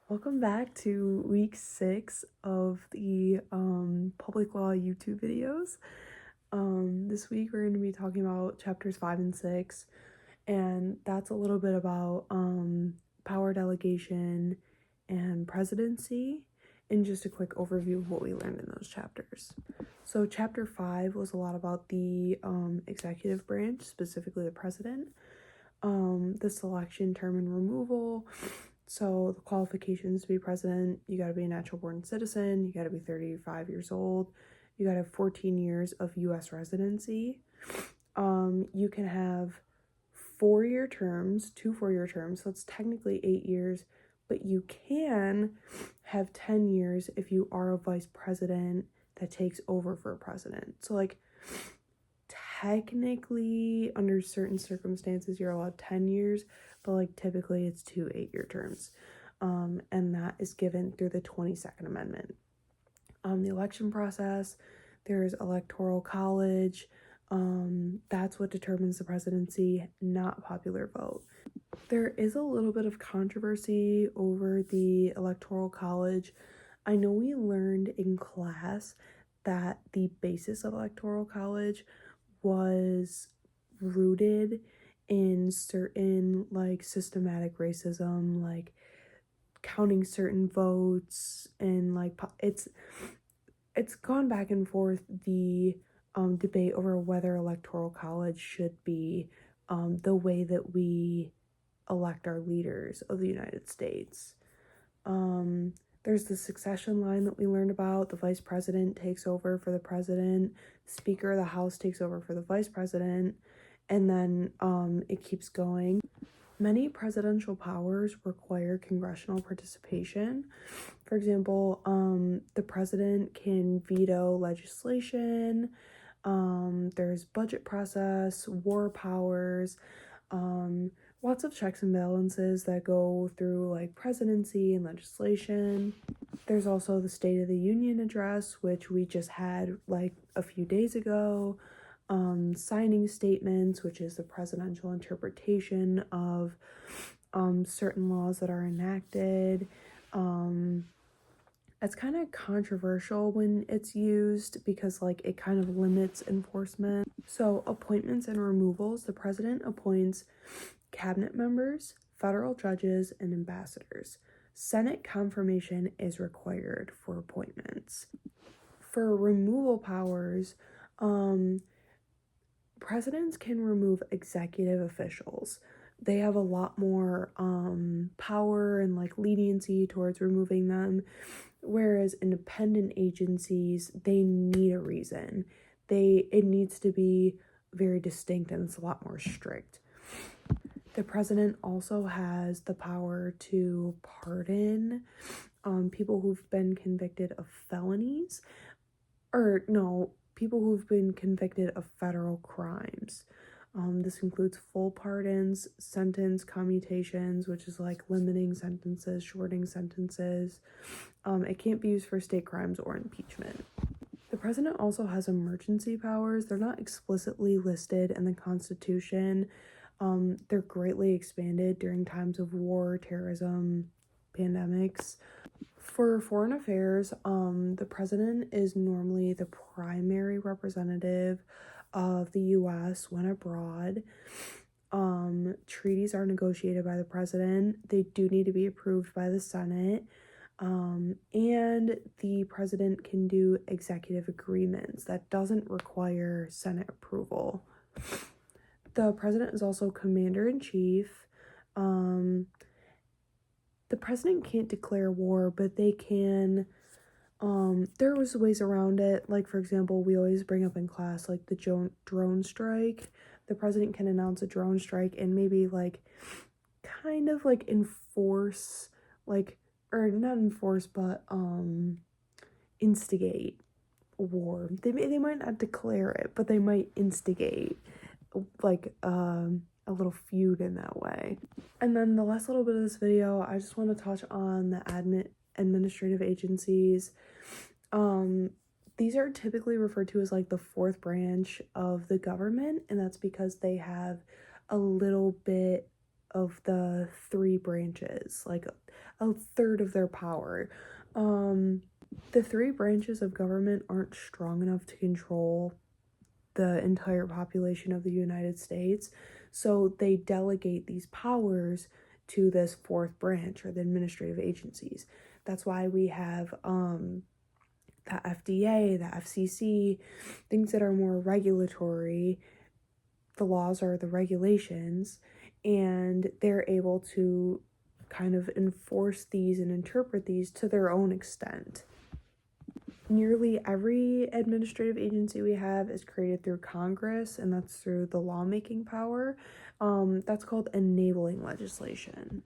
Welcome back to week 6 of the public law YouTube videos. This week we're going to be talking about chapters 5 and 6, and that's a little bit about power delegation and presidency, and just a quick overview of what we learned in those chapters. So chapter 5 was a lot about the executive branch, specifically the president, the selection, term, and removal. So the qualifications to be president: you got to be a natural born citizen, you got to be 35 years old, you got to have 14 years of U.S. residency. You can have 4-year terms, 2 4-year terms, so it's technically 8 years, but you can have 10 years if you are a vice president that takes over for a president. So like technically under certain circumstances you're allowed 10 years, but like typically it's 2 8-year terms, and that is given through the 22nd Amendment. The election process, there's electoral college. That's what determines the presidency, not popular vote. There is a little bit of controversy over the electoral college. I know we learned in class that the basis of electoral college was rooted in certain like systematic racism, like counting certain votes, and like it's gone back and forth, the debate over whether electoral college should be the way that we elect our leaders of the United States. There's the succession line that we learned about. The vice president takes over for the president, the Speaker of the House takes over for the vice president, and then it keeps going. Many presidential powers require congressional participation. For example, the president can veto legislation. There's budget process, war powers, lots of checks and balances that go through like presidency and legislation. There's also the State of the Union address, which we just had like a few days ago. Signing statements, which is the presidential interpretation of certain laws that are enacted. It's kind of controversial when it's used because like it kind of limits enforcement. So appointments and removals: the president appoints cabinet members, federal judges, and ambassadors. Senate confirmation is required for appointments. For removal powers, presidents can remove executive officials. They have a lot more power and like leniency towards removing them, whereas independent agencies, they need a reason. It needs to be very distinct, and it's a lot more strict. The president also has the power to pardon people who've been convicted of felonies, or no, people who've been convicted of federal crimes. This includes full pardons, sentence commutations, which is like limiting sentences, shortening sentences. It can't be used for state crimes or impeachment. The president also has emergency powers. They're not explicitly listed in the Constitution. They're greatly expanded during times of war, terrorism, pandemics. For foreign affairs, the president is normally the primary representative of the U.S. when abroad. Treaties are negotiated by the president. They do need to be approved by the Senate. And the president can do executive agreements. That doesn't require Senate approval. The president is also commander-in-chief. The president can't declare war, but they can. There was ways around it. Like, for example, we always bring up in class, like, the drone strike. The president can announce a drone strike and maybe, like, kind of, like, enforce, like, or not enforce, but, instigate war. They might not declare it, but they might instigate, like, a little feud in that way. And then the last little bit of this video, I just want to touch on the administrative agencies. These are typically referred to as like the fourth branch of the government, and that's because they have a little bit of the 3 branches, like a third of their power. The three branches of government aren't strong enough to control the entire population of the United States, so they delegate these powers to this fourth branch, or the administrative agencies. That's why we have the FDA, the FCC, things that are more regulatory. The laws are the regulations, and they're able to kind of enforce these and interpret these to their own extent. Nearly every administrative agency we have is created through Congress, and that's through the lawmaking power. That's called enabling legislation.